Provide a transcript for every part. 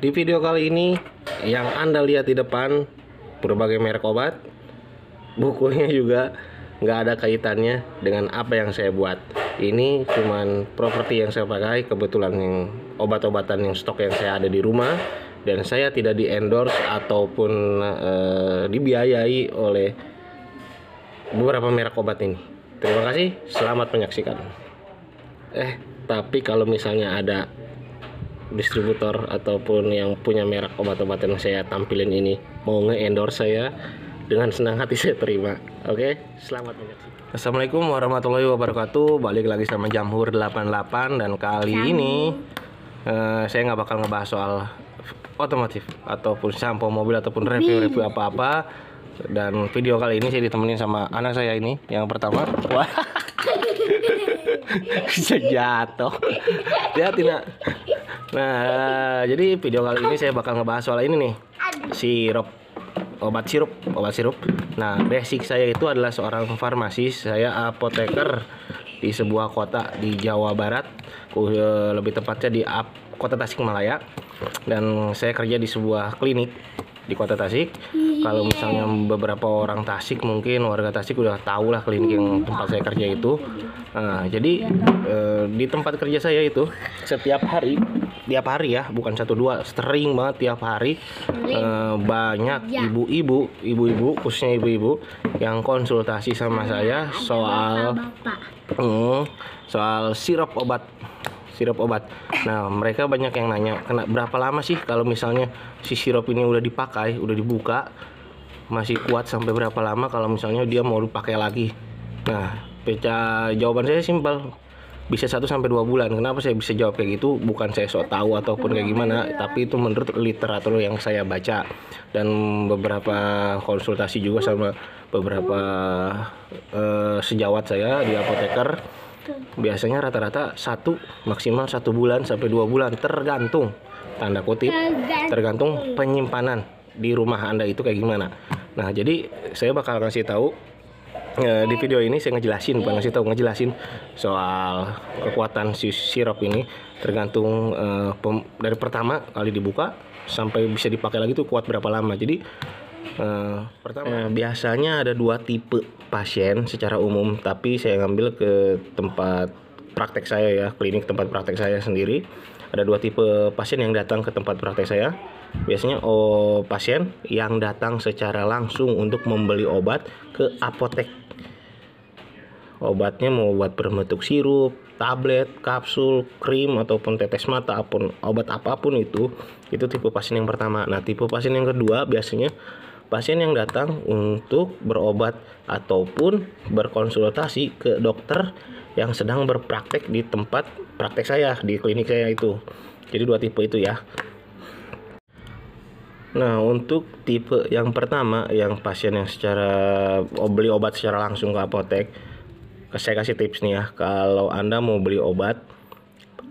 Di video kali ini yang Anda lihat di depan berbagai merek obat, bukunya juga nggak ada kaitannya dengan apa yang saya buat. Ini cuman properti yang saya pakai, kebetulan yang obat-obatan yang stok yang saya ada di rumah, dan saya tidak di endorse ataupun dibiayai oleh beberapa merek obat ini. Terima kasih, selamat menyaksikan. Tapi kalau misalnya ada distributor ataupun yang punya merek obat-obatan yang saya tampilin ini mau nge-endorse saya, dengan senang hati saya terima. Oke, selamat menyaksikan. Assalamualaikum warahmatullahi wabarakatuh. Balik lagi sama Jamhur 88, dan kali ini saya nggak bakal ngebahas soal otomotif ataupun sampo mobil ataupun review apa-apa. Dan video kali ini saya ditemenin sama anak saya ini. Yang pertama, wah, bisa jatuh. Hati-hati nak. Nah, jadi video kali ini saya bakal ngebahas soal ini nih, obat sirup. Nah, basic saya itu adalah seorang farmasis, saya apoteker di sebuah kota di Jawa Barat, lebih tepatnya di kota Tasikmalaya, dan saya kerja di sebuah klinik di kota Tasik. Kalau misalnya beberapa orang Tasik, mungkin warga Tasik udah tahu lah klinik yang tempat saya kerja itu. Nah, jadi di tempat kerja saya itu setiap hari ya, bukan 1-2, sering banget tiap hari banyak ibu-ibu, khususnya ibu-ibu yang konsultasi sama saya soal sirup obat. Nah, mereka banyak yang nanya, berapa lama sih kalau misalnya si sirup ini udah dipakai, udah dibuka, masih kuat sampai berapa lama kalau misalnya dia mau dipakai lagi. Nah, jawaban saya simpel, bisa 1-2 bulan. Kenapa saya bisa jawab kayak gitu? Bukan saya sok tahu ataupun kayak gimana, tapi itu menurut literatur yang saya baca dan beberapa konsultasi juga sama beberapa sejawat saya di apoteker. Biasanya rata-rata maksimal 1 bulan sampai 2 bulan, tergantung, tanda kutip, tergantung penyimpanan di rumah Anda itu kayak gimana. Nah, jadi saya bakal ngasih tahu di video ini, saya ngejelasin soal kekuatan si sirup ini, tergantung dari pertama kali dibuka sampai bisa dipakai lagi tuh kuat berapa lama. Jadi pertama, biasanya ada 2 tipe pasien secara umum, tapi saya ngambil ke tempat praktek saya ya, klinik tempat praktek saya sendiri. Ada 2 tipe pasien yang datang ke tempat praktek saya. Biasanya pasien yang datang secara langsung untuk membeli obat ke apotek. Obatnya mau obat berbentuk sirup, tablet, kapsul, krim, ataupun tetes mata, ataupun obat apapun itu tipe pasien yang pertama. Nah, tipe pasien yang kedua biasanya pasien yang datang untuk berobat ataupun berkonsultasi ke dokter yang sedang berpraktek di tempat praktek saya, di klinik saya itu. Jadi 2 tipe itu ya. Nah, untuk tipe yang pertama, yang pasien yang beli obat secara langsung ke apotek, saya kasih tips nih ya. Kalau Anda mau beli obat,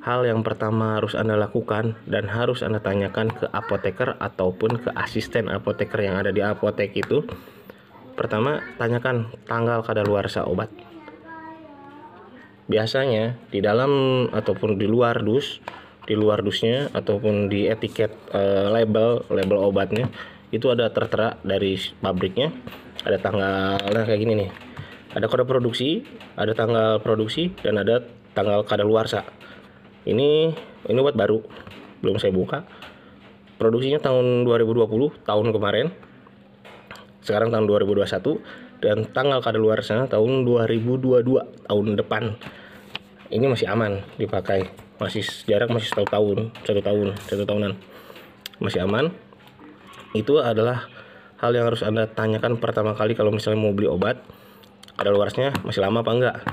hal yang pertama harus Anda lakukan dan harus Anda tanyakan ke apoteker ataupun ke asisten apoteker yang ada di apotek itu. Pertama, tanyakan tanggal kadaluarsa obat. Biasanya di dalam ataupun di luar dusnya ataupun di etiket label obatnya itu ada tertera dari pabriknya, ada tanggalnya kayak gini nih. Ada kode produksi, ada tanggal produksi, dan ada tanggal kadaluarsa. Ini obat baru, belum saya buka. Produksinya tahun 2020, tahun kemarin. Sekarang tahun 2021, dan tanggal kadaluarsa tahun 2022, tahun depan. Ini masih aman dipakai. Jarak masih 1 tahunan. Masih aman. Itu adalah hal yang harus Anda tanyakan pertama kali kalau misalnya mau beli obat. Kadaluarsanya masih lama apa enggak?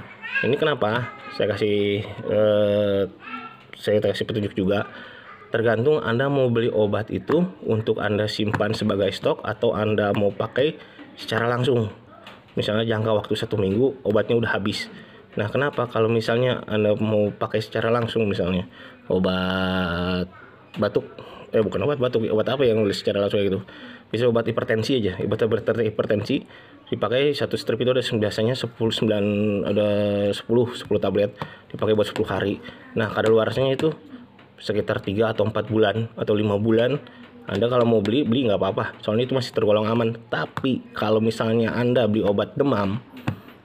Ini kenapa? Saya kasih petunjuk juga. Tergantung Anda mau beli obat itu untuk Anda simpan sebagai stok atau Anda mau pakai secara langsung. Misalnya jangka waktu 1 minggu, obatnya udah habis. Nah, kenapa? Kalau misalnya Anda mau pakai secara langsung, misalnya obat batuk, bukan obat batuk, obat apa yang nulis secara langsung gitu? Bisa obat hipertensi aja, hipertensi dipakai 1 strip itu ada biasanya 10 tablet, dipakai buat 10 hari. Nah, kadaluarsanya itu sekitar 3 atau 4 bulan atau 5 bulan. Anda kalau mau beli nggak apa-apa, soalnya itu masih tergolong aman. Tapi kalau misalnya Anda beli obat demam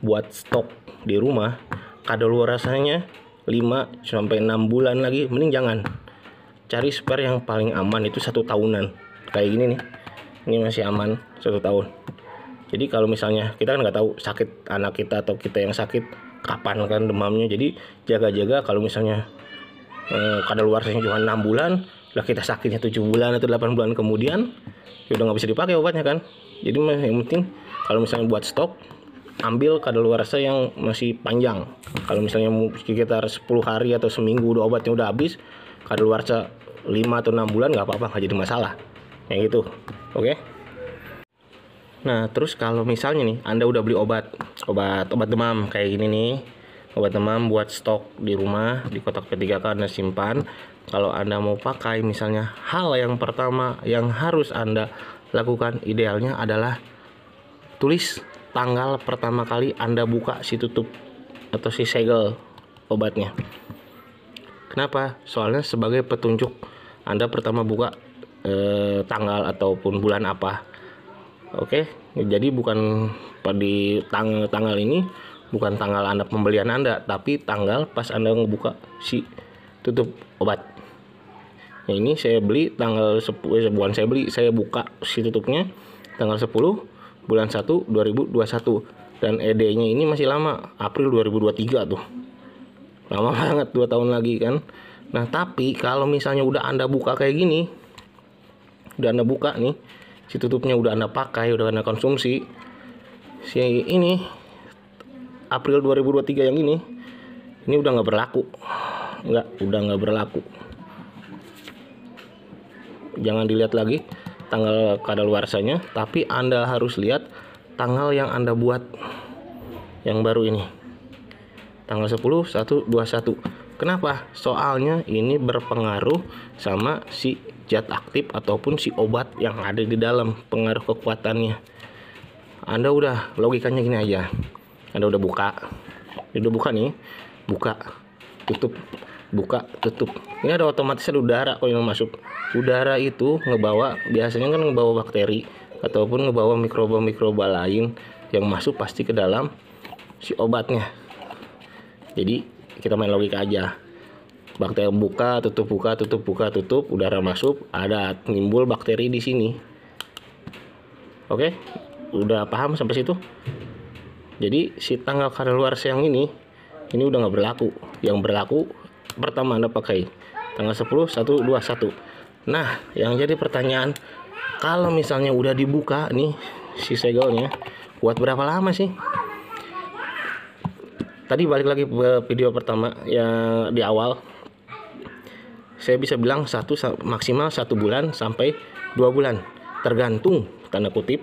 buat stok di rumah, kadaluarsanya 5 sampai 6 bulan lagi, mending jangan. Cari spare yang paling aman itu 1 tahunan. Kayak gini nih, ini masih aman 1 tahun. Jadi kalau misalnya kita kan nggak tahu sakit anak kita atau kita yang sakit kapan kan demamnya, jadi jaga-jaga. Kalau misalnya kadaluarsanya cuma 6 bulan, lah kita sakitnya 7 bulan atau 8 bulan kemudian, ya udah nggak bisa dipakai obatnya kan. Jadi yang penting kalau misalnya buat stok, ambil kadaluarsa yang masih panjang. Kalau misalnya sekitar 10 hari atau seminggu obatnya udah habis, kadaluarsa 5 atau 6 bulan nggak apa-apa, nggak jadi masalah. Yang gitu, oke? Nah, terus kalau misalnya nih Anda udah beli obat demam kayak gini nih, obat demam buat stok di rumah, di kotak P3K Anda simpan. Kalau Anda mau pakai, misalnya hal yang pertama yang harus Anda lakukan idealnya adalah tulis tanggal pertama kali Anda buka si tutup atau si segel obatnya. Kenapa? Soalnya sebagai petunjuk Anda pertama buka tanggal ataupun bulan apa. Oke, jadi bukan di tanggal ini bukan tanggal Anda pembelian Anda, tapi tanggal pas Anda ngebuka si tutup obat. Nah, ini saya beli tanggal 10, bukan saya beli, saya buka si tutupnya tanggal 10 bulan 1 2021, dan ED-nya ini masih lama, April 2023 tuh. Lama banget, 2 tahun lagi kan. Nah, tapi kalau misalnya udah Anda buka kayak gini, udah Anda buka nih, si tutupnya udah Anda pakai, udah Anda konsumsi, si ini April 2023 yang ini udah nggak berlaku. Udah nggak berlaku. Jangan dilihat lagi tanggal kadaluarsanya, tapi Anda harus lihat tanggal yang Anda buat yang baru ini, tanggal 10/1/21. Kenapa? Soalnya ini berpengaruh sama si zat aktif ataupun si obat yang ada di dalam, pengaruh kekuatannya. Anda udah, logikanya gini aja, Anda udah buka nih, buka tutup, buka tutup. Ini ada otomatis ada udara kok yang masuk. Udara itu biasanya kan ngebawa bakteri ataupun ngebawa mikroba lain yang masuk pasti ke dalam si obatnya. Jadi kita main logika aja. Bakteri buka, tutup, udara masuk, ada nimbul bakteri di sini. Oke? Udah paham sampai situ? Jadi si tanggal kadaluarsa yang ini udah nggak berlaku. Yang berlaku pertama Anda pakai tanggal 10/1/21. Nah, yang jadi pertanyaan, kalau misalnya udah dibuka nih si segelnya, buat berapa lama sih? Tadi balik lagi ke video pertama yang di awal, saya bisa bilang maksimal 1 bulan sampai 2 bulan, tergantung tanda kutip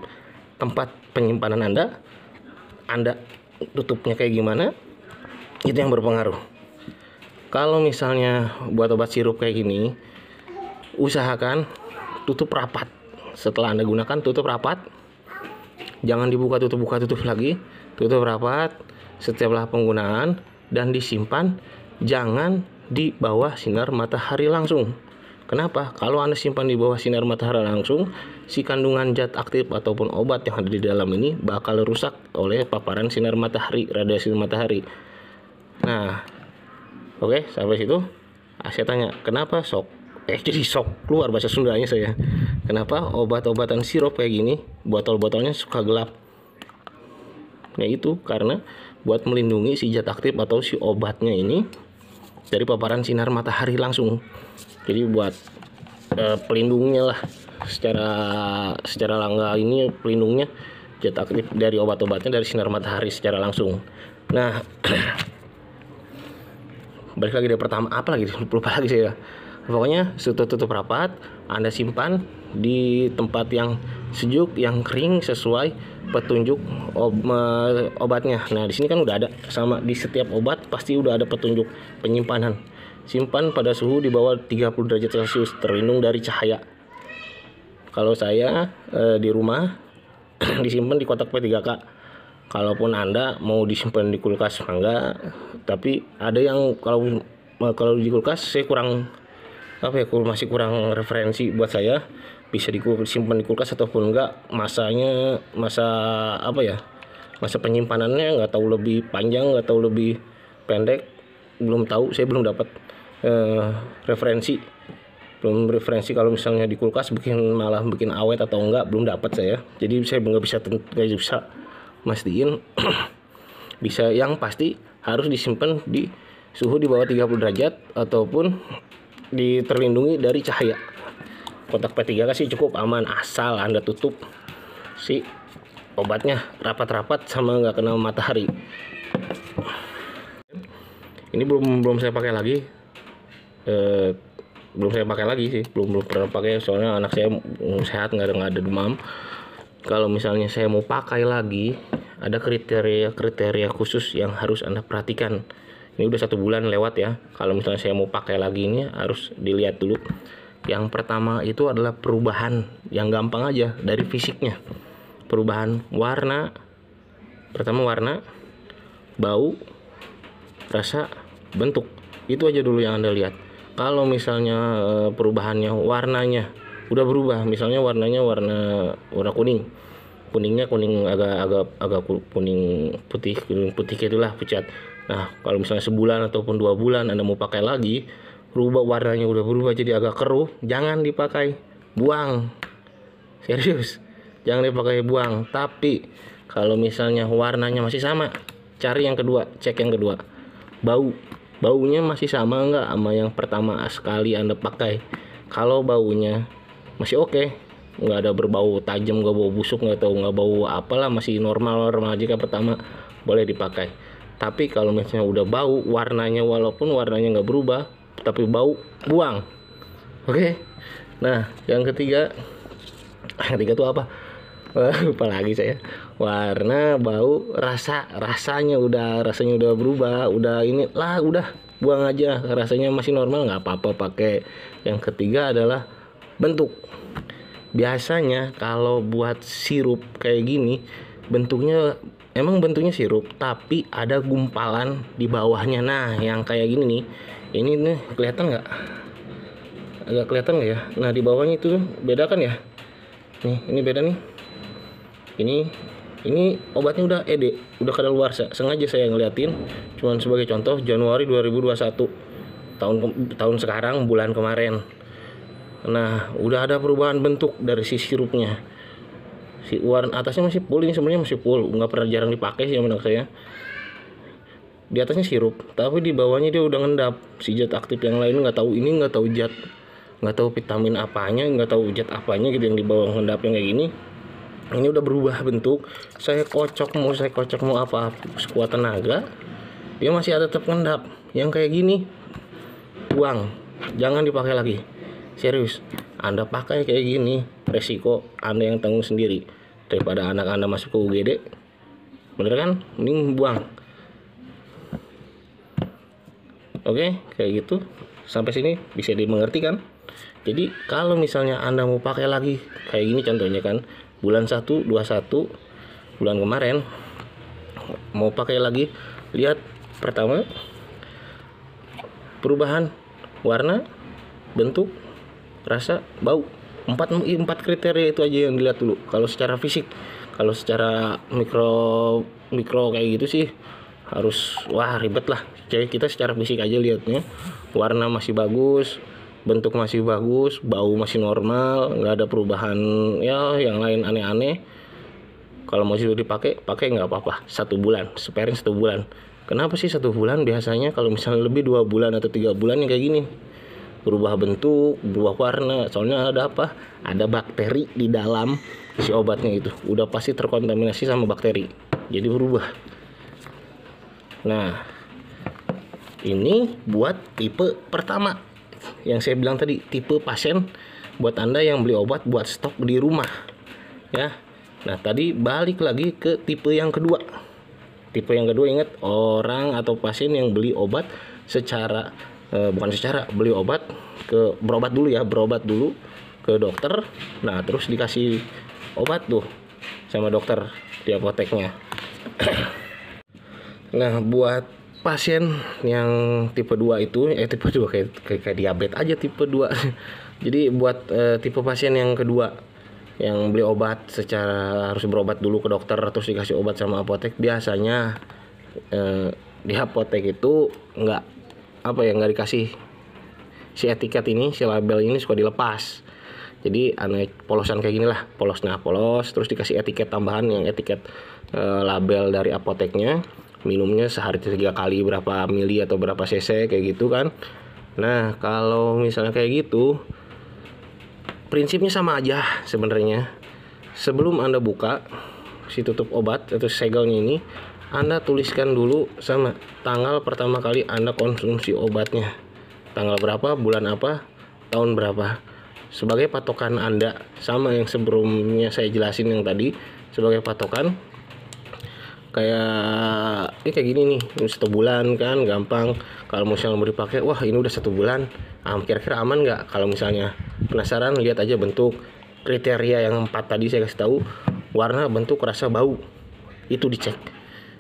tempat penyimpanan Anda tutupnya kayak gimana, itu yang berpengaruh. Kalau misalnya buat obat sirup kayak gini, usahakan tutup rapat. Setelah Anda gunakan, tutup rapat. Jangan dibuka tutup lagi. Tutup rapat setiap penggunaan dan disimpan. Jangan di bawah sinar matahari langsung. Kenapa? Kalau Anda simpan di bawah sinar matahari langsung, si kandungan zat aktif ataupun obat yang ada di dalam ini bakal rusak oleh paparan sinar matahari, radiasi matahari. Nah, oke, sampai situ. Saya tanya, kenapa jadi sok keluar bahasa Sundanya saya. Kenapa obat-obatan sirup kayak gini, botol-botolnya suka gelap? Nah, itu karena buat melindungi si zat aktif atau si obatnya ini dari paparan sinar matahari langsung. Jadi buat pelindungnya lah, secara langka ini pelindungnya zat aktif dari obat-obatnya dari sinar matahari secara langsung. Nah, balik lagi dari pertama, apa lagi lupa lagi saya. Pokoknya tutup rapat, Anda simpan di tempat yang sejuk, yang kering sesuai petunjuk obatnya. Nah, di sini kan udah ada, sama di setiap obat pasti udah ada petunjuk penyimpanan. Simpan pada suhu di bawah 30 derajat Celcius, terlindung dari cahaya. Kalau saya di rumah disimpan di kotak P3K. Kalaupun Anda mau disimpan di kulkas enggak, tapi ada yang kalau di kulkas saya kurang apa ya, masih kurang referensi buat saya, bisa disimpan di kulkas ataupun enggak, masa apa ya, masa penyimpanannya nggak tahu lebih panjang nggak tahu lebih pendek, belum tahu, saya belum dapat referensi kalau misalnya di kulkas malah bikin awet atau enggak, belum dapat saya, jadi saya nggak bisa mastiin. Bisa yang pasti harus disimpan di suhu di bawah 30 derajat ataupun terlindungi dari cahaya. Kotak P3K sih cukup aman asal Anda tutup si obatnya rapat-rapat sama nggak kena matahari. Ini belum saya pakai lagi. Belum saya pakai lagi sih, belum pernah pakai, soalnya anak saya sehat, nggak ada demam. Kalau misalnya saya mau pakai lagi, ada kriteria khusus yang harus Anda perhatikan. Ini udah 1 bulan lewat ya. Kalau misalnya saya mau pakai lagi, ini harus dilihat dulu. Yang pertama itu adalah perubahan yang gampang aja dari fisiknya. Perubahan warna, pertama warna, bau, rasa, bentuk. Itu aja dulu yang Anda lihat. Kalau misalnya perubahannya, warnanya udah berubah, misalnya warnanya warna kuningnya kuning agak kuning putih itulah, pucat. Nah, kalau misalnya sebulan ataupun 2 bulan Anda mau pakai lagi, warnanya udah berubah jadi agak keruh, jangan dipakai, buang. Serius, jangan dipakai, buang. Tapi kalau misalnya warnanya masih sama, cari yang kedua, cek yang kedua. Baunya masih sama nggak sama yang pertama sekali Anda pakai. Kalau baunya masih oke, nggak ada berbau tajam, nggak bau busuk, nggak bau apalah, masih normal aja kayak pertama, boleh dipakai. Tapi kalau misalnya udah bau, warnanya walaupun warnanya nggak berubah tapi bau, buang. Oke. Nah, yang ketiga tuh apa? Lupa lagi saya. Warna, bau, rasanya udah berubah, udah buang aja. Rasanya masih normal, nggak apa-apa pakai. Yang ketiga adalah bentuk. Biasanya kalau buat sirup kayak gini, emang bentuknya sirup, tapi ada gumpalan di bawahnya. Nah, yang kayak gini nih, ini nih kelihatan nggak? Agak kelihatan nggak ya? Nah, di bawahnya itu beda kan ya? Nih, ini beda nih. Ini obatnya udah udah kadaluarsa. Sengaja saya ngeliatin, cuman sebagai contoh, Januari 2021, tahun sekarang, bulan kemarin. Nah, udah ada perubahan bentuk dari si sirupnya. Si warna atasnya masih full, ini sebenarnya masih full, nggak pernah, jarang dipakai sih menurut saya. Di atasnya sirup, tapi di bawahnya dia udah ngendap. Si zat aktif yang lain nggak tahu, ini nggak tahu vitamin apanya, nggak tahu zat apanya gitu yang di bawah ngendap yang kayak gini. Ini udah berubah bentuk. Saya kocok mau apa sekuat tenaga, dia masih ada tetap ngendap. Yang kayak gini, buang, jangan dipakai lagi. Serius, Anda pakai kayak gini, resiko Anda yang tanggung sendiri. Daripada anak Anda masuk ke UGD, bener kan? Mending buang. Oke, kayak gitu. Sampai sini bisa dimengerti kan? Jadi kalau misalnya Anda mau pakai lagi kayak gini contohnya kan, bulan 1, 21, bulan kemarin mau pakai lagi, lihat pertama perubahan warna, bentuk, rasa, bau. 4 kriteria itu aja yang dilihat dulu. Kalau secara fisik, kalau secara mikro kayak gitu sih harus ribet lah. Jadi kita secara fisik aja lihatnya, warna masih bagus, bentuk masih bagus, bau masih normal, nggak ada perubahan ya yang lain aneh-aneh. Kalau masih dipakai, nggak apa-apa. 1 bulan, sparing 1 bulan. Kenapa sih 1 bulan? Biasanya kalau misalnya lebih 2 bulan atau 3 bulan yang kayak gini, berubah bentuk, berubah warna. Soalnya ada apa? Ada bakteri di dalam si obatnya itu. Udah pasti terkontaminasi sama bakteri, jadi berubah. Nah, ini buat tipe pertama yang saya bilang tadi, tipe pasien buat Anda yang beli obat buat stok di rumah ya. Nah, tadi balik lagi ke tipe yang kedua. Tipe yang kedua, ingat, orang atau pasien yang beli obat beli obat berobat dulu ke dokter. Nah, terus dikasih obat tuh sama dokter di apoteknya. Nah, buat pasien yang tipe 2 itu tipe 2 kayak diabetes aja tipe 2. Jadi buat tipe pasien yang kedua yang beli obat secara harus berobat dulu ke dokter terus dikasih obat sama apotek, biasanya di apotek itu nggak dikasih si etiket ini, si label ini suka dilepas. Jadi aneh polosan kayak gini lah, polos terus dikasih etiket tambahan yang etiket label dari apoteknya, minumnya sehari 3 kali berapa mili atau berapa cc kayak gitu kan. Nah kalau misalnya kayak gitu prinsipnya sama aja sebenarnya. Sebelum Anda buka si tutup obat atau segelnya ini, Anda tuliskan dulu sama tanggal pertama kali Anda konsumsi obatnya, tanggal berapa, bulan apa, tahun berapa, sebagai patokan Anda. Sama yang sebelumnya saya jelasin yang tadi sebagai patokan. Kayak gini nih, 1 bulan kan gampang. Kalau misalnya mau dipakai, wah ini udah 1 bulan, kira-kira aman nggak? Kalau misalnya penasaran, lihat aja bentuk, kriteria yang 4 tadi saya kasih tahu, warna, bentuk, rasa, bau, itu dicek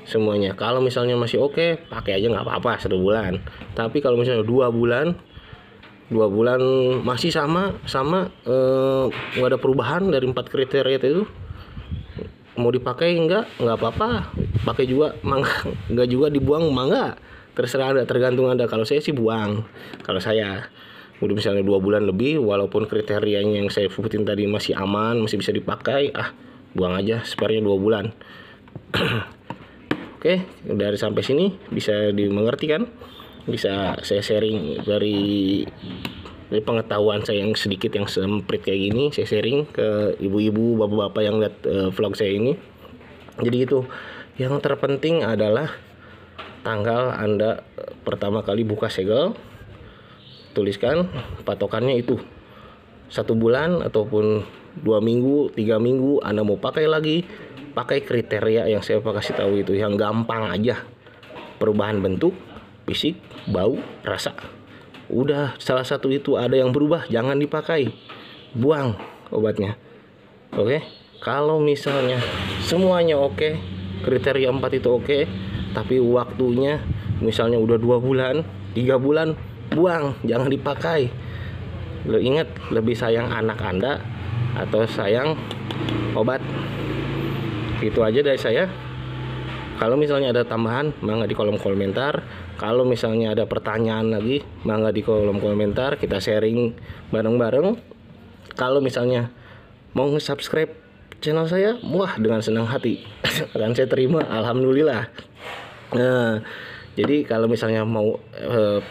semuanya. Kalau misalnya masih oke, pakai aja nggak apa-apa 1 bulan. Tapi kalau misalnya 2 bulan masih sama nggak ada perubahan dari 4 kriteria itu, mau dipakai nggak apa-apa, pakai juga mangga, nggak juga dibuang mangga, terserah Anda, tergantung Anda. Kalau saya sih buang. Kalau saya udah misalnya 2 bulan lebih, walaupun kriterianya yang saya sebutin tadi masih aman, masih bisa dipakai, buang aja sparenya 2 bulan. Oke, dari sampai sini bisa dimengerti kan? Bisa saya sharing dari pengetahuan saya yang sedikit, yang semprit kayak gini, saya sharing ke ibu-ibu, bapak-bapak yang lihat vlog saya ini. Jadi itu yang terpenting adalah tanggal Anda pertama kali buka segel, tuliskan patokannya itu 1 bulan ataupun 2 minggu, 3 minggu. Anda mau pakai lagi, pakai kriteria yang saya kasih tahu itu, yang gampang aja, perubahan bentuk, fisik, bau, rasa. Udah salah satu itu ada yang berubah, jangan dipakai, buang obatnya. Oke, kalau misalnya semuanya oke, kriteria 4 itu oke, tapi waktunya misalnya udah 2 bulan, 3 bulan, buang, jangan dipakai. Lo ingat, lebih sayang anak Anda atau sayang obat? Itu aja dari saya. Kalau misalnya ada tambahan, mangga di kolom komentar. Kalau misalnya ada pertanyaan lagi, mangga di kolom komentar, kita sharing bareng-bareng. Kalau misalnya mau nge-subscribe channel saya, wah dengan senang hati akan saya terima, alhamdulillah. Nah, jadi kalau misalnya mau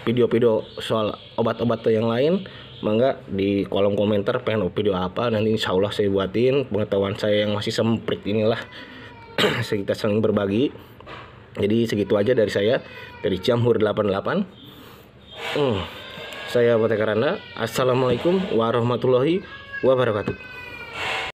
video-video soal obat-obat yang lain, mangga di kolom komentar pengen video apa, nanti insya Allah saya buatin. Pengetahuan saya yang masih semprit inilah kita saling berbagi. Jadi segitu aja dari saya, dari Jamhur 88. Saya Apoteker Anda. Assalamualaikum warahmatullahi wabarakatuh.